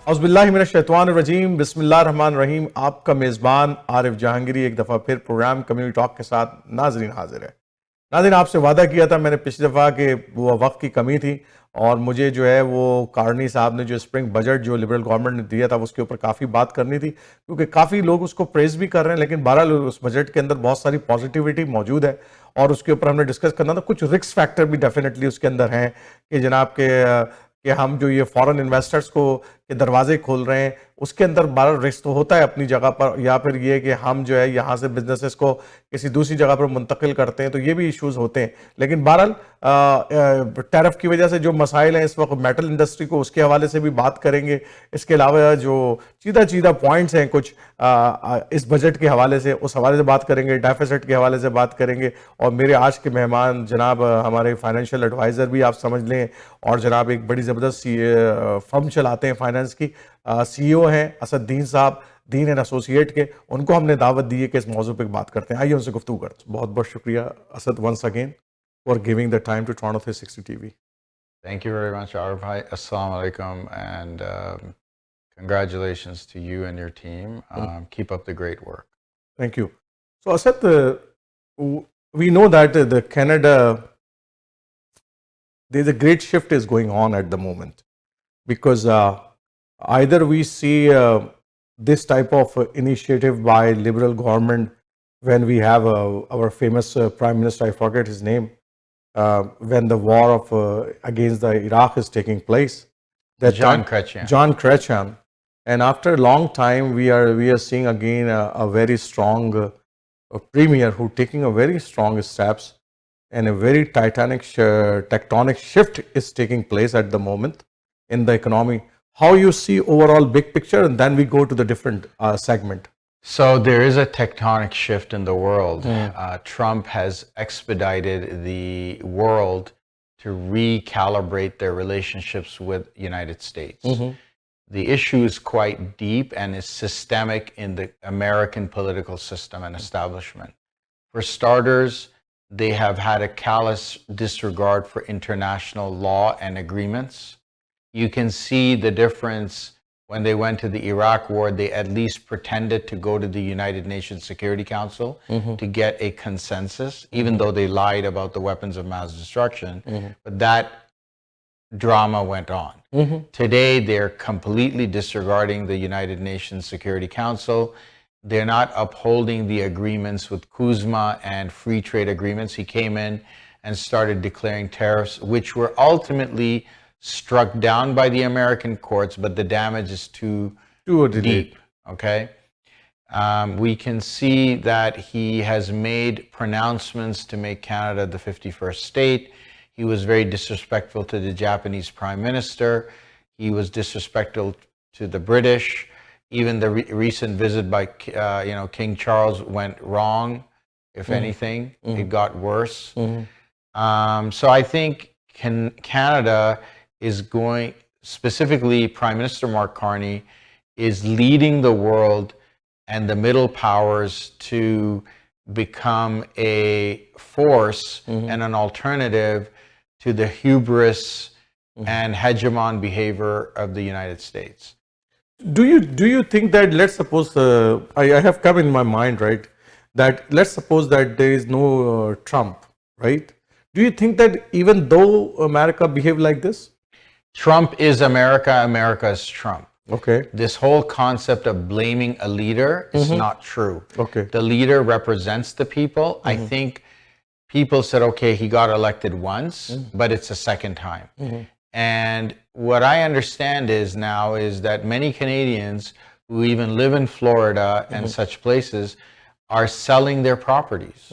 औज़ुबिल्लाहिमिनश्शैतानिर्रजीम बिस्मिल्लाहिर्रहमानिर्रहीम। आपका मेज़बान आरिफ जहांगीरी एक दफ़ा फिर प्रोग्राम कम्युनिटी टॉक के साथ नाजरीन हाजिर है। नाज़रीन, आपसे वादा किया था मैंने पिछली दफ़ा कि वो वक्त की कमी थी और मुझे जो है वो कार्नी साहब ने जो स्प्रिंग बजट जो लिबरल गवर्नमेंट ने दिया था उसके ऊपर काफ़ी बात करनी थी, क्योंकि काफ़ी लोग उसको प्रेज़ भी कर रहे हैं, लेकिन बहरहाल उस बजट के अंदर बहुत सारी पॉजिटिविटी मौजूद है और उसके ऊपर हमने डिस्कस करना था। कुछ रिस्क फैक्टर भी डेफिनेटली उसके अंदर हैं कि जनाब कि हम जो ये फॉरेन इन्वेस्टर्स को के दरवाजे खोल रहे हैं उसके अंदर बड़ा रिस्क तो होता है अपनी जगह पर, या फिर ये कि हम जो है यहाँ से बिजनेसेस को किसी दूसरी जगह पर मुंतकिल करते हैं, तो ये भी इश्यूज होते हैं। लेकिन बहरहाल टैरिफ की वजह से जो मसाइल हैं इस वक्त मेटल इंडस्ट्री को, उसके हवाले से भी बात करेंगे। इसके अलावा जो सीधा सीधा पॉइंट्स हैं कुछ इस बजट के हवाले से, उस हवाले से बात करेंगे, डेफिसिट के हवाले से बात करेंगे। और मेरे आज के मेहमान जनाब हमारे फाइनेंशियल एडवाइज़र भी आप समझ लें, और जनाब एक बड़ी ज़बरदस्त फर्म चलाते हैं फाइनेंस की, CEO हैं असदुद्दीन साहब, दीन एंड एसोसिएट के। उनको हमने दावत दी है कि इस मौजू पर बात करते हैं। आइए उनसे गुफ्तगू करते हैं। बहुत बहुत शुक्रिया Asad once again for giving the time to Toronto 360 TV. Thank you very much, Arif bhai. Assalamu alaikum, and congratulations to you and your team. Keep up the great work. Thank you. So Asad, we know that the Canada, there's a great shift is going on at the moment, because either we see this type of initiative by liberal government when we have our famous Prime Minister, I forget his name, when the war of against the Iraq is taking place. That John Chrétien. John Chrétien. And after a long time, we are seeing again a very strong premier who taking a very strong steps, and a very tectonic shift is taking place at the moment in the economy. How you see overall big picture, and then we go to the different segment. So there is a tectonic shift in the world. Trump has expedited the world to recalibrate their relationships with United States. The issue is quite deep and is systemic in the American political system and establishment. For starters, they have had a callous disregard for international law and agreements. You can see the difference when they went to the Iraq war. They at least pretended to go to the United Nations Security Council to get a consensus, even though they lied about the weapons of mass destruction. But that drama went on. Today, they're completely disregarding the United Nations Security Council. They're not upholding the agreements with Kuzma and free trade agreements. He came in and started declaring tariffs, which were ultimately struck down by the American courts, but the damage is too deep. Okay, we can see that he has made pronouncements to make Canada the 51st state. He was very disrespectful to the Japanese Prime Minister. He was disrespectful to the British. Even the recent visit by King Charles went wrong. If anything, it got worse. So I think Canada is going, specifically Prime Minister Mark Carney, is leading the world and the middle powers to become a force and an alternative to the hubris and hegemon behavior of the United States. Do you think that, let's suppose, I have come in my mind, right, that let's suppose that there is no Trump, right? Do you think that even though America behaved like this? Trump is America, America is Trump. Okay. This whole concept of blaming a leader is not true. Okay. The leader represents the people. I think people said, okay, he got elected once, but it's a second time. And what I understand is now is that many Canadians who even live in Florida and such places are selling their properties.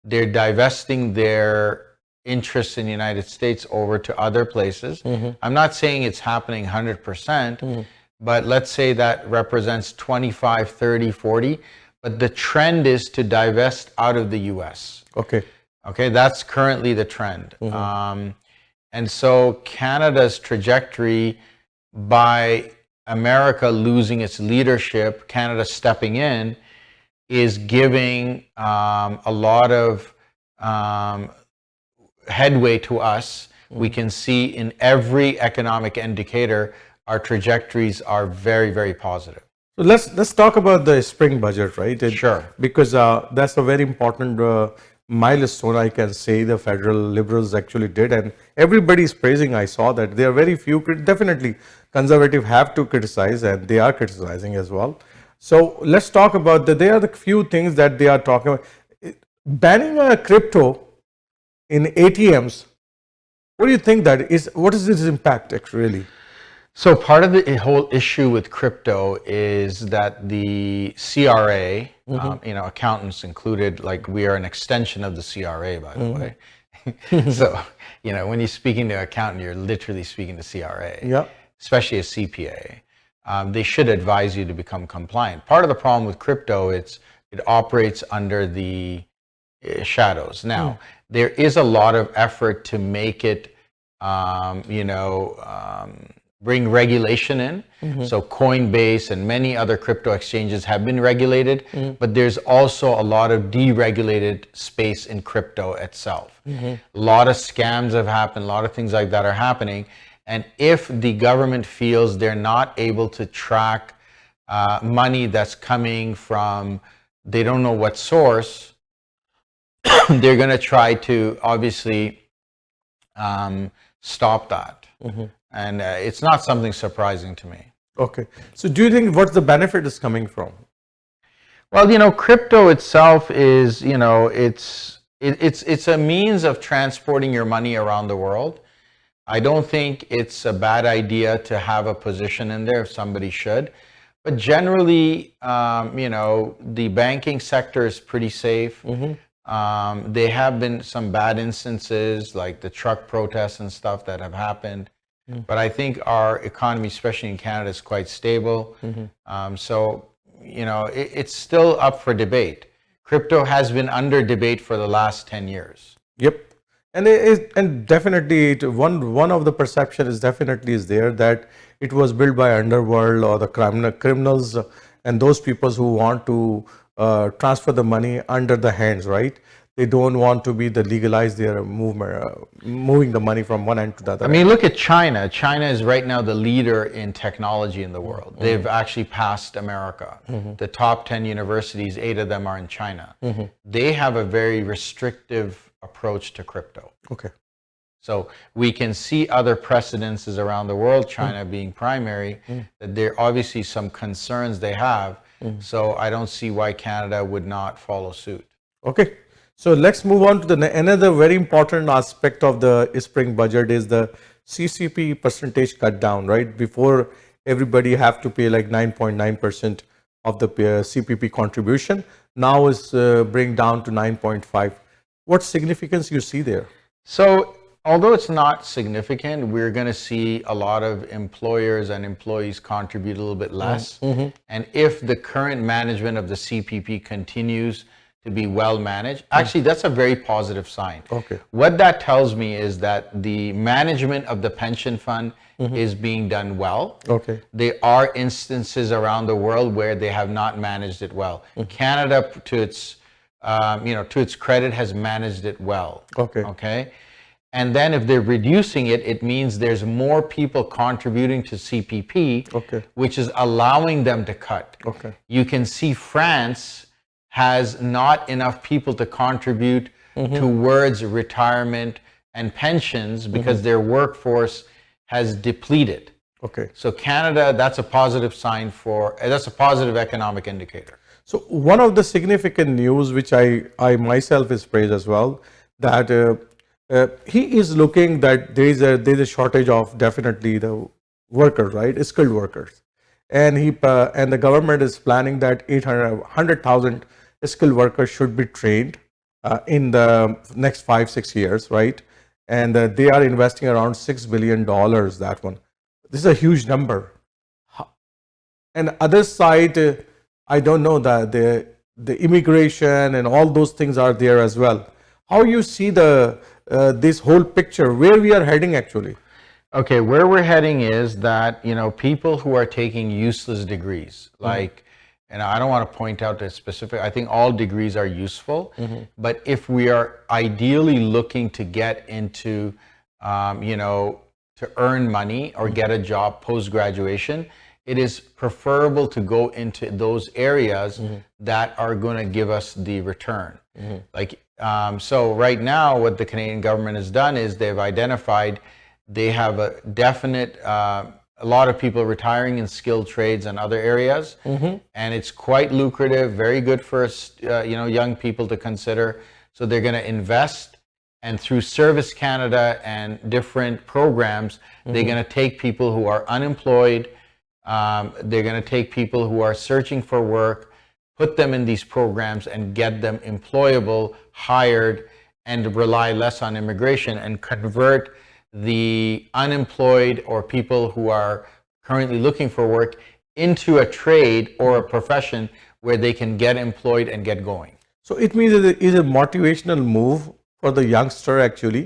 They're divesting their interests in the United States over to other places. I'm not saying it's happening 100%, but let's say that represents 25, 30, 40. But the trend is to divest out of the US. Okay. Okay, that's currently the trend. And so Canada's trajectory, by America losing its leadership, Canada stepping in, is giving a lot of headway to us. We can see in every economic indicator our trajectories are very, very positive. So let's talk about the spring budget, right? Sure. Because that's a very important milestone, I can say, the federal liberals actually did, and everybody is praising. I saw that there are very few. Definitely, conservative have to criticize, and they are criticizing as well. So let's talk about that. There are the few things that they are talking about. Banning crypto in ATMs. What do you think that is? What is its impact actually? So part of the whole issue with crypto is that the CRA, accountants included, like we are an extension of the CRA, by the way. So, when you're speaking to an accountant, you're literally speaking to CRA, yeah, especially a CPA. They should advise you to become compliant. Part of the problem with crypto, it operates under the shadows. Now, there is a lot of effort to make it, bring regulation in. So Coinbase and many other crypto exchanges have been regulated, but there's also a lot of deregulated space in crypto itself. A lot of scams have happened, a lot of things like that are happening. And if the government feels they're not able to track money that's coming from, they don't know what source, they're going to try to obviously stop that. And it's not something surprising to me. Okay. So do you think what the benefit is coming from? Well, crypto itself is, it's a means of transporting your money around the world. I don't think it's a bad idea to have a position in there if somebody should. But generally, the banking sector is pretty safe. There have been some bad instances like the truck protests and stuff that have happened. But I think our economy, especially in Canada, is quite stable. So, it's still up for debate. Crypto has been under debate for the last 10 years. Yep. And definitely one of the perception is definitely is there that it was built by underworld or the criminals and those people who want to transfer the money under the hands, right? They don't want to be the legalize their moving the money from one end to the other. I mean, look at China. China is right now the leader in technology in the world. They've actually passed America. The top 10 universities, 8 of them are in China. They have a very restrictive approach to crypto. Okay. So we can see other precedences around the world, China being primary, that there are obviously some concerns they have. So I don't see why Canada would not follow suit. Okay. So let's move on to another very important aspect of the spring budget is the CCP percentage cut down, right? Before everybody have to pay like 9.9% of the CPP contribution. Now it's bring down to 9.5. What significance you see there? So although it's not significant, we're going to see a lot of employers and employees contribute a little bit less. And if the current management of the CPP continues to be well managed, actually that's a very positive sign. Okay. What that tells me is that the management of the pension fund is being done well. Okay. There are instances around the world where they have not managed it well. Canada, to its credit, has managed it well. Okay. Okay. And then if they're reducing it, it means there's more people contributing to CPP, which is allowing them to cut. Okay. You can see France has not enough people to contribute towards retirement and pensions because their workforce has depleted. Okay. So Canada, that's a positive sign that's a positive economic indicator. So one of the significant news, which I myself is praised as well, that he is looking that there's a shortage of definitely the workers, right? Skilled workers, and the government is planning that 100,000 skilled workers should be trained in the next 5-6 years, right? And they are investing around $6 billion. That one, this is a huge number. And other side, I don't know that the immigration and all those things are there as well. How you see this whole picture, where we are heading actually? Okay, where we're heading is that, people who are taking useless degrees, like, and I don't want to point out the specific, I think all degrees are useful, but if we are ideally looking to get into, to to earn money or get a job post-graduation, it is preferable to go into those areas that are going to give us the return. So right now, what the Canadian government has done is they've identified they have a definite, a lot of people retiring in skilled trades and other areas, and it's quite lucrative, very good for young people to consider. So they're going to invest, and through Service Canada and different programs, they're going to take people who are unemployed. They're going to take people who are searching for work, put them in these programs and get them employable, hired, and rely less on immigration, and convert the unemployed or people who are currently looking for work into a trade or a profession where they can get employed and get going. So it means it is a motivational move for the youngster actually,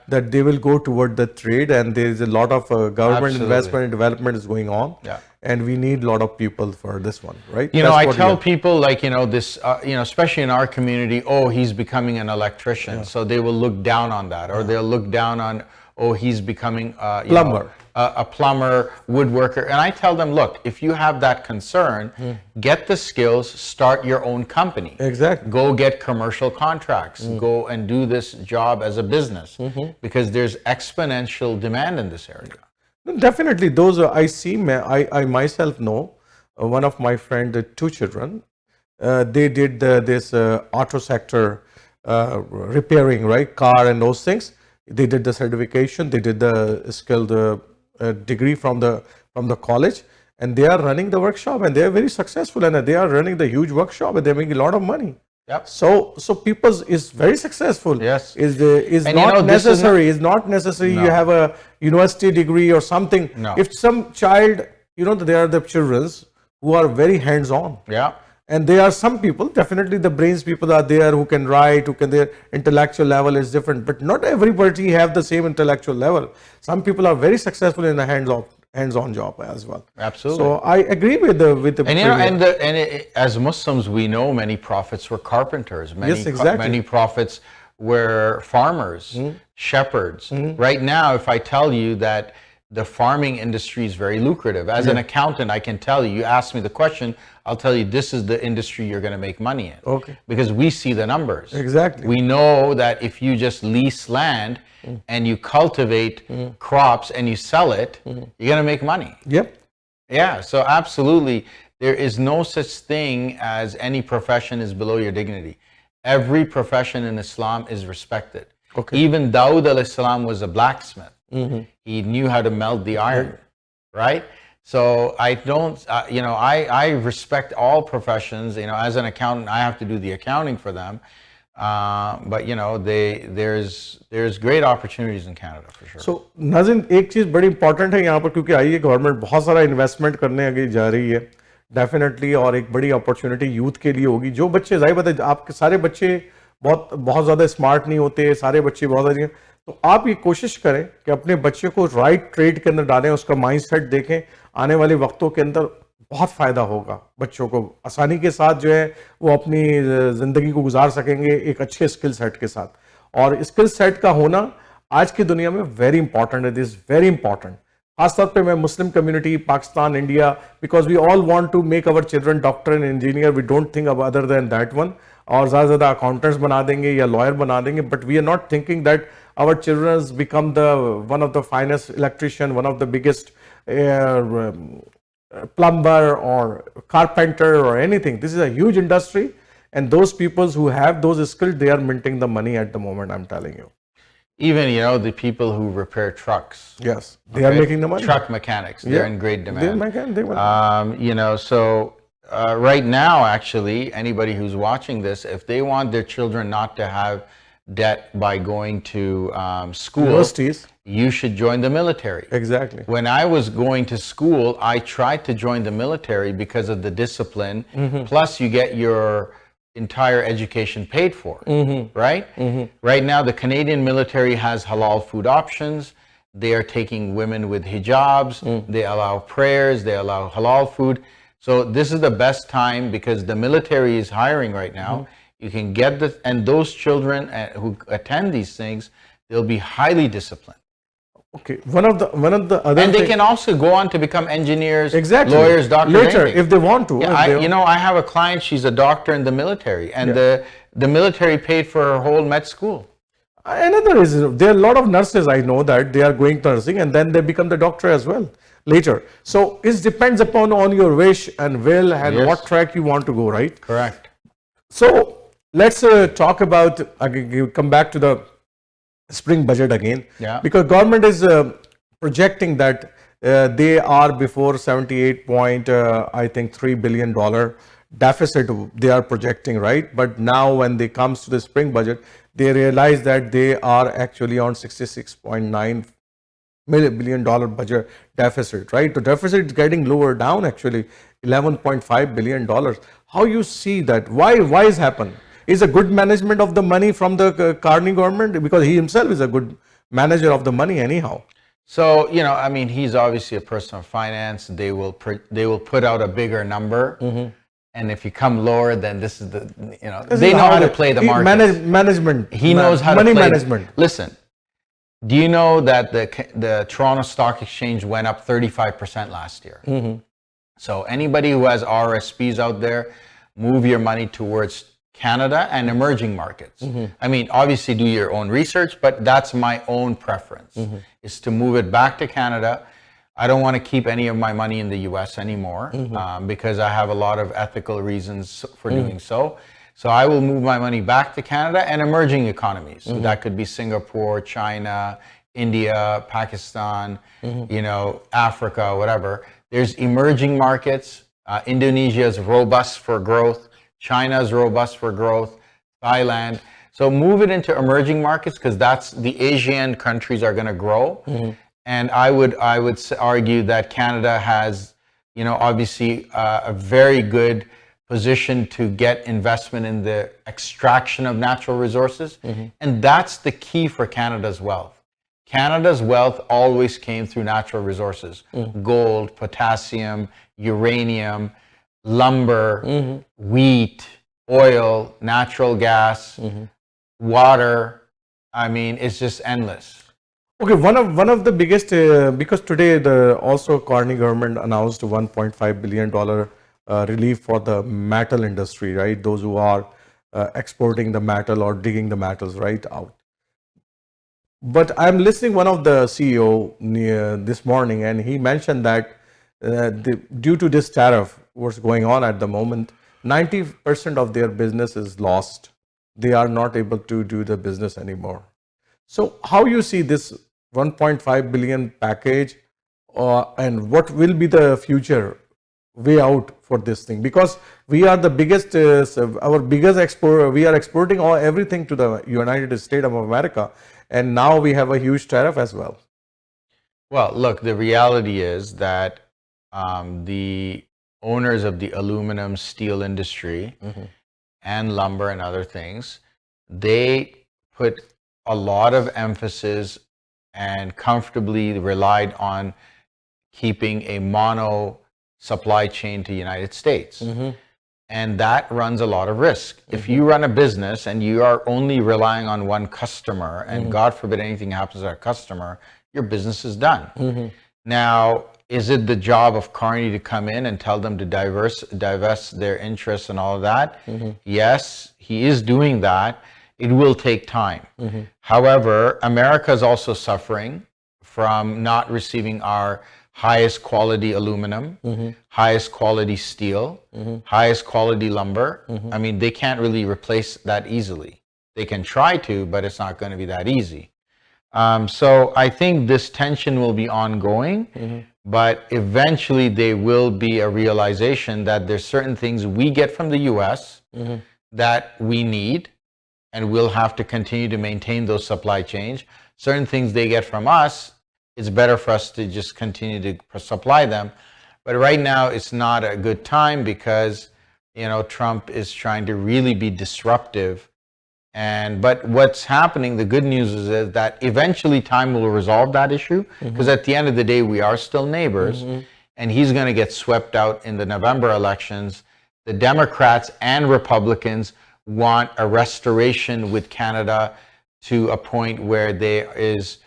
that they will go toward the trade, and there is a lot of government investment and development is going on, and we need a lot of people for this one, right? I tell people, like, this, especially in our community, oh, he's becoming an electrician, so they will look down on that, or they'll look down on, oh, he's becoming plumber. A plumber, woodworker. And I tell them, look, if you have that concern, get the skills, start your own company. Exactly. Go get commercial contracts. Go and do this job as a business, because there's exponential demand in this area. Definitely. Those I see, I myself know, one of my friend, 2 children, they did this auto sector repairing, right? Car and those things. They did the certification, they did the skilled degree from the college, and they are running the workshop, and they are very successful, and they are running the huge workshop, and they're making a lot of money. So people is very successful. Yes. Is not necessary. It's not necessary you have a university degree or something. No. If some child, there are the children who are very hands-on. And there are some people, definitely the brains people are there who can write, their intellectual level is different, but not everybody have the same intellectual level. Some people are very successful in a hands-on job as well. Absolutely. So I agree with the as Muslims, we know many prophets were carpenters. Many prophets were farmers, shepherds. Right now, if I tell you that the farming industry is very lucrative. As an accountant, I can tell you, you ask me the question, I'll tell you this is the industry you're going to make money in. Okay. Because we see the numbers. Exactly. We know that if you just lease land and you cultivate crops and you sell it, you're going to make money. Yep. Yeah, so absolutely. There is no such thing as any profession is below your dignity. Every profession in Islam is respected. Okay. Even Dawood alayhi salam was a blacksmith. He knew how to melt the iron, right? So I don't, I respect all professions. As an accountant, I have to do the accounting for them. But there's great opportunities in Canada for sure. So नाज़रीन, एक चीज़ बड़ी important है यहाँ पर, क्योंकि आइए government बहुत सारा इन्वेस्टमेंट करने आगे जा रही है डेफिनेटली, और एक बड़ी अपॉर्चुनिटी यूथ के लिए होगी. जो बच्चे, जाहिर बात है, आपके सारे बच्चे बहुत ज़्यादा स्मार्ट नहीं होते, सारे बच्चे बहुत ज़्यादा, तो आप ये कोशिश करें कि अपने बच्चे को राइट ट्रेड के अंदर डालें, उसका माइंडसेट देखें. आने वाले वक्तों के अंदर बहुत फ़ायदा होगा, बच्चों को आसानी के साथ जो है वो अपनी ज़िंदगी को गुजार सकेंगे एक अच्छे स्किल सेट के साथ. और स्किल सेट का होना आज की दुनिया में वेरी इंपॉर्टेंट है. This very important. खासतौर पे मैं Muslim community, Pakistan, India, because we all want to make our children doctor and engineer. We don't think of other than that one. और ज़्यादा से ज़्यादा अकाउंटेंट्स बना देंगे या लॉयर बना देंगे, but we are not thinking that our children become one of the finest electrician, one of the biggest plumber or carpenter or anything. This is a huge industry, and those people who have those skills, they are minting the money at the moment, I'm telling you. Even, the people who repair trucks. Yes, they are making the money. Truck mechanics, they're in great demand. Right now, actually, anybody who's watching this, if they want their children not to have debt by going to school, universities, you should join the military. Exactly. When I was going to school, I tried to join the military because of the discipline. Plus, you get your entire education paid for, right? Right now, the Canadian military has halal food options. They are taking women with hijabs. They allow prayers. They allow halal food. So this is the best time because the military is hiring right now. You can get and those children who attend these things, they'll be highly disciplined. Okay, one of the other And they thing- can also go on to become engineers, exactly lawyers, doctors, later anything. if they want to. Yeah, I have a client. She's a doctor in the military, and the military paid for her whole med school. Another is there are a lot of nurses I know that they are going to nursing and then they become the doctor as well later. So it depends upon on your wish and will and Yes. what track you want to go, right? Correct. So let's talk about again, come back to the spring budget again. Yeah. Because government is projecting that they are before 78 point I think $3 billion deficit they are projecting, right? But now when they comes to the spring budget, they realize that they are actually on $66.9 billion budget deficit, right? The deficit is getting lower down actually $11.5 billion. How you see that? Why is happen? Is a good management of the money from the Carney government, because he himself is a good manager of the money anyhow. So, I mean, he's obviously a person of finance. They will put out a bigger number. And if you come lower, then this is they know how to play the market. Management. He knows how to money play. management. Listen, do you know that the Toronto Stock Exchange went up 35% last year? So anybody who has RSPs out there, move your money towards Canada and emerging markets. I mean, obviously do your own research, but that's my own preference, is to move it back to Canada. I don't want to keep any of my money in the US anymore because I have a lot of ethical reasons for doing so. So I will move my money back to Canada and emerging economies. So that could be Singapore, China, India, Pakistan, Africa, whatever. There's emerging markets. Indonesia is robust for growth. China is robust for growth. Thailand. So move it into emerging markets because that's the Asian countries are going to grow. And I would argue that Canada has, obviously a very good position to get investment in the extraction of natural resources. And that's the key for Canada's wealth. Canada's wealth always came through natural resources: gold, potassium, uranium, lumber, wheat, oil, natural gas, water. I mean, it's just endless. Okay, one of the biggest because today also Carney government announced $1.5 billion relief for the metal industry, right? Those who are exporting the metal or digging the metals right out. But I'm listening one of the CEO this morning, and he mentioned that due to this tariff, what's going on at the moment, 90% of their business is lost. They are not able to do the business anymore. So how you see this 1.5 billion package, and what will be the future way out for this thing? Because we are the biggest, our biggest export. We are exporting everything to the United States of America, and now we have a huge tariff as well. Well, look, the reality is that the owners of the aluminum, steel industry, and lumber and other things, they put a lot of emphasis and comfortably relied on keeping a mono supply chain to the United States. And that runs a lot of risk. If you run a business and you are only relying on one customer, and God forbid anything happens to that customer, your business is done. Now, is it the job of Carney to come in and tell them to divest their interests and all of that? Yes, he is doing that. It will take time. However, America is also suffering from not receiving our highest quality aluminum, highest quality steel, highest quality lumber. I mean, they can't really replace that easily. They can try to, but it's not going to be that easy. So I think this tension will be ongoing, but eventually there will be a realization that there's certain things we get from the US that we need, and we'll have to continue to maintain those supply chains. Certain things they get from us, it's better for us to just continue to supply them. But right now it's not a good time because, Trump is trying to really be disruptive. But what's happening, the good news is that eventually time will resolve that issue, because at the end of the day, we are still neighbors, and he's going to get swept out in the November elections. The Democrats and Republicans want a restoration with Canada to a point where there is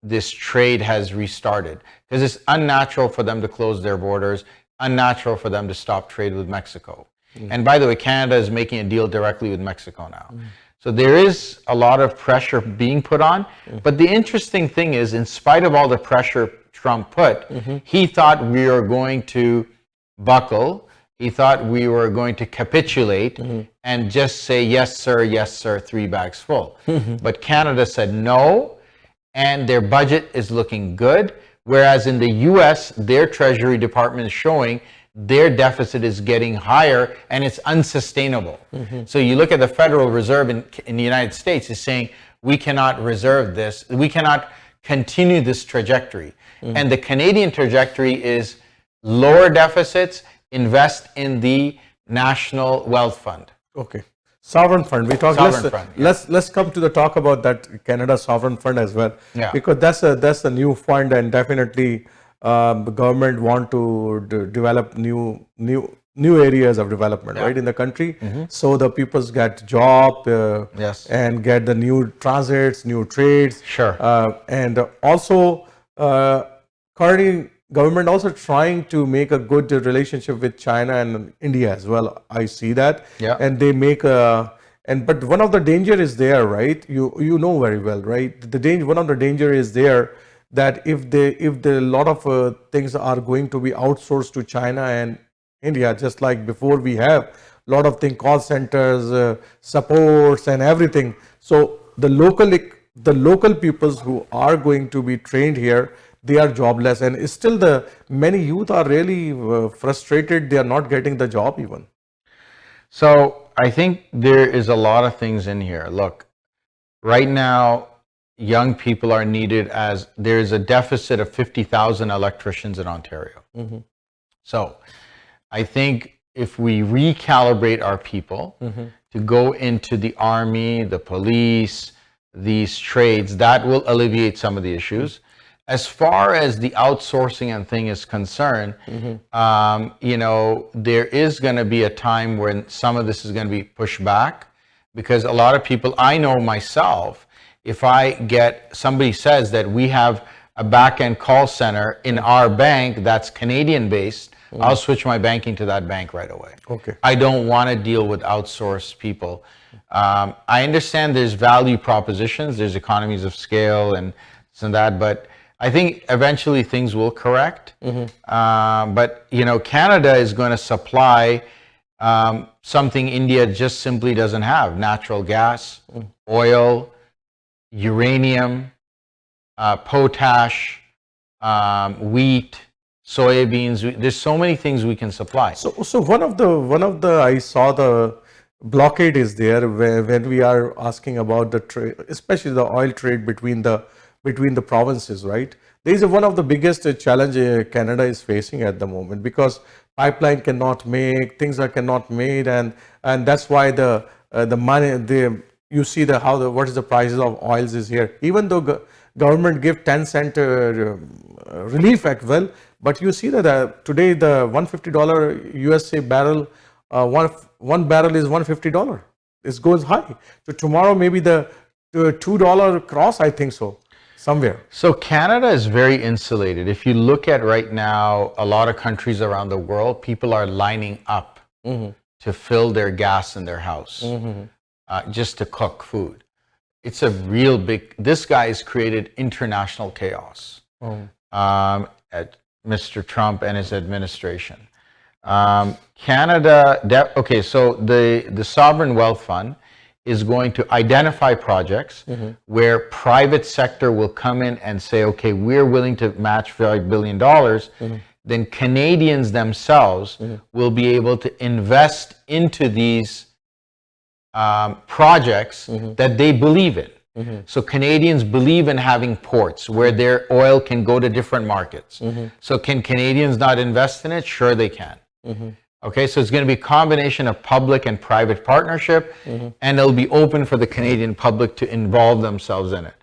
this trade has restarted, because it's unnatural for them to close their borders, unnatural for them to stop trade with Mexico. And by the way, Canada is making a deal directly with Mexico now. So there is a lot of pressure being put on. But the interesting thing is, in spite of all the pressure Trump put, he thought we were going to buckle. He thought we were going to capitulate and just say, yes, sir, 3 bags full. But Canada said no, and their budget is looking good. Whereas in the US, their Treasury Department is showing their deficit is getting higher and it's unsustainable. So you look at the Federal Reserve in the United States is saying, we cannot reserve this, we cannot continue this trajectory. And the Canadian trajectory is lower deficits, invest in the National Wealth Fund. Okay. Sovereign fund. We talk. Let's come to the talk about that Canada sovereign fund as well. Yeah. Because that's a new fund, and definitely the government want to develop new areas of development, right, in the country. So the peoples get job, Yes. and get the new transits, new trades. Sure. And also, currently government also trying to make a good relationship with China and India as well. I see that. Yeah. And they make but one of the danger is there, right? You know very well, right? One of the danger is there that if the lot of things are going to be outsourced to China and India, just like before we have a lot of things, call centers, supports and everything. So the local peoples who are going to be trained here, they are jobless, and still the many youth are really frustrated. They are not getting the job even. So I think there is a lot of things in here. Look, right now, young people are needed, as there is a deficit of 50,000 electricians in Ontario. So I think if we recalibrate our people to go into the army, the police, these trades, that will alleviate some of the issues. As far as the outsourcing and thing is concerned, there is going to be a time when some of this is going to be pushed back, because a lot of people, I know myself, if somebody says that we have a back-end call center in our bank that's Canadian based, I'll switch my banking to that bank right away. Okay. I don't want to deal with outsourced people. I understand there's value propositions, there's economies of scale and this and that, but I think eventually things will correct. But Canada is going to supply something India just simply doesn't have: natural gas, oil, uranium, potash, wheat, soybeans. There's so many things we can supply. So one of the I saw the blockade is there when we are asking about the trade, especially the oil trade between the provinces, right? There is one of the biggest challenge Canada is facing at the moment, because pipeline cannot make, things are cannot made, and that's why the money, you see what is the prices of oils is here. Even though government give 10-cent relief as well, but you see that today the $150 USA barrel, one barrel is $150. It goes high. So tomorrow maybe the $2 cross, I think so, somewhere. So Canada is very insulated. If you look at right now, a lot of countries around the world, people are lining up to fill their gas in their house, just to cook food. It's a real big, this guy has created international chaos at Mr. Trump and his administration. Canada, okay, so the Sovereign Wealth Fund is going to identify projects where private sector will come in and say, okay, we're willing to match $5 billion. Then Canadians themselves will be able to invest into these projects that they believe in. So Canadians believe in having ports where their oil can go to different markets. So can Canadians not invest in it? Sure they can. Okay, so it's going to be a combination of public and private partnership, and it'll be open for the Canadian public to involve themselves in it.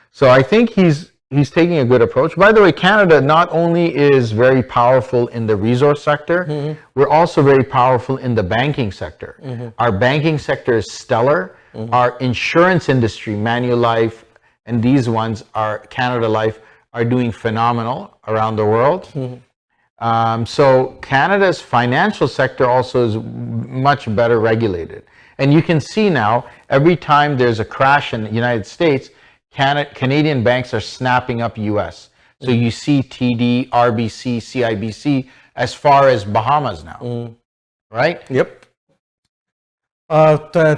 So I think he's taking a good approach. By the way, Canada not only is very powerful in the resource sector, we're also very powerful in the banking sector. Our banking sector is stellar. Our insurance industry, Manulife and these ones are Canada Life are doing phenomenal around the world. So Canada's financial sector also is much better regulated. And you can see now, every time there's a crash in the United States, Canadian banks are snapping up US. So you see TD, RBC, CIBC as far as Bahamas now, right? Yep.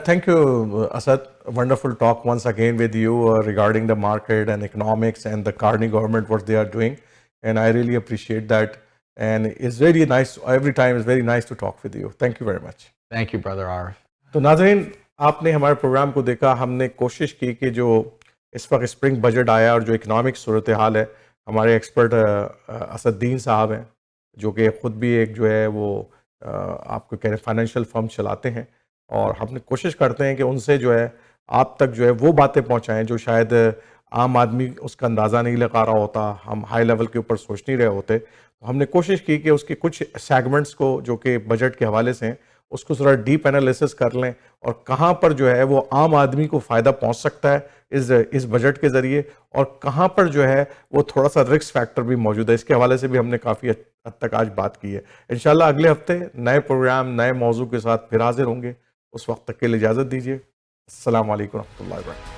Thank you, Asad. Wonderful talk once again with you regarding the market and economics and the Carney government, what they are doing. And I really appreciate that. And it's very nice, every time it's very nice to talk with you. Thank you very much. Thank you, Brother Arif. तो नाज़रीन, आपने हमारे programme को देखा, हमने कोशिश की कि जो इस वक्त स्प्रिंग बजट आया और जो इकनॉमिक सूरत हाल है, हमारे एक्सपर्ट असदुद्दीन साहब हैं, जो कि ख़ुद भी एक जो है वो आपको कह रहे फाइनेंशियल फर्म चलाते हैं, और हमने कोशिश करते हैं कि उनसे जो है आप तक जो है वो बातें पहुंचाएं जो शायद आम आदमी उसका अंदाज़ा नहीं लगा रहा होता, हम हाई लेवल के ऊपर सोच नहीं रहे होते। तो हमने कोशिश की कि उसके कुछ सेगमेंट्स को जो कि बजट के हवाले से हैं उसको थोड़ा डीप एनालिसिस कर लें और कहाँ पर जो है वो आम आदमी को फ़ायदा पहुंच सकता है इस बजट के ज़रिए, और कहाँ पर जो है वो थोड़ा सा रिस्क फैक्टर भी मौजूद है। इसके हवाले से भी हमने काफ़ी हद तक आज बात की है। इंशाल्लाह अगले हफ्ते नए प्रोग्राम नए मौजू के साथ फिर हाजिर होंगे। उस वक्त तक के लिए इजाज़त दीजिए। अस्सलाम वालेकुम रहमतुल्लाहि व बरकातहू।